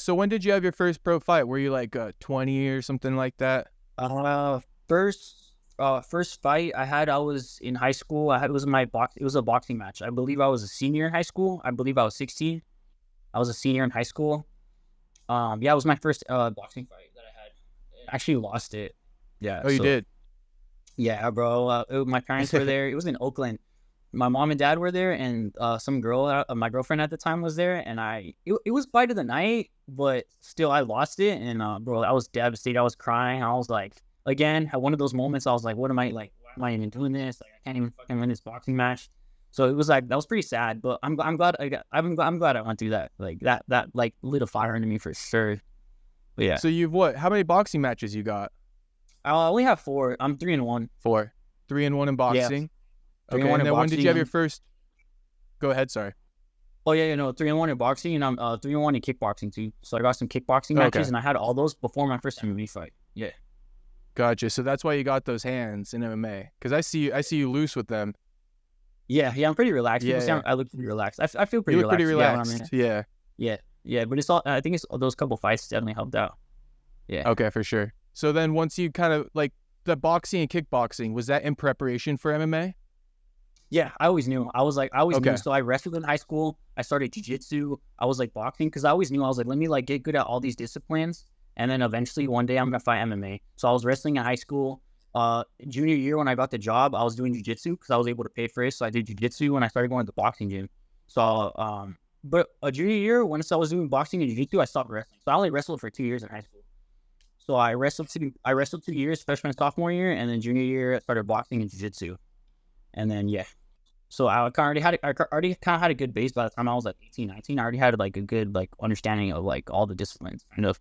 So when did you have your first pro fight? Were you like 20 or something like that? Uh, first fight I had, I was in high school. It was it was a boxing match. I believe I was a senior in high school. I believe I was 16. I was a senior in high school. Yeah, it was my first boxing fight that I had. I actually lost it. Yeah, Oh, you so did? yeah, bro. My parents were there. It was in Oakland. My mom and dad were there, and some girl, my girlfriend at the time, was there. And it was fight of the night, but still, I lost it. And bro, I was devastated. I was crying. I was like, again, had one of those moments. I was like, what am I like? Why am I even doing this? Like, I can't even fucking win this boxing match. So it was like that was pretty sad. But I'm glad I'm glad I went through that. Like that like lit a fire into me for sure. But yeah, So you've what? How many boxing matches you got? I only have 4. I'm 3-1. 4. 3-1 in Yeah, boxing. three Okay, and one and in then when did you have your boxing. first? Go ahead. Sorry. Oh yeah, 3-1 in boxing, and I'm 3-1 in kickboxing too. So I got some kickboxing matches, Okay, and I had all those before my first MMA fight. Yeah, gotcha. So that's why you got those hands in MMA. Because I see you loose with them. yeah. I'm pretty relaxed. People Yeah, say yeah. I look pretty relaxed. I feel You pretty look pretty relaxed. Yeah, when I'm in relaxed. it. Yeah. Yeah. But it's all. I think it's those couple fights definitely helped out. Yeah. Okay, for sure. So then once you kind of like the boxing and kickboxing, was that in preparation for MMA? Yeah, I always knew. I always knew. Okay. So I wrestled in high school. I started jiu-jitsu. I was like boxing because I always knew I was like, let me like get good at all these disciplines, and then eventually one day I'm gonna fight MMA. So I was wrestling in high school. Junior year when I got the job, I was doing jiu-jitsu because I was able to pay for it. So I did jiu-jitsu when I started going to the boxing gym. So but a junior year once I was doing boxing and jiu-jitsu, I stopped wrestling. So I only wrestled for 2 years in high school. So I wrestled 2 years, freshman sophomore year, and then junior year I started boxing and jiu-jitsu. And then yeah. So I already kind of had a good base by the time I was like 18, 19. I already had like a good like understanding of like all the disciplines kind of.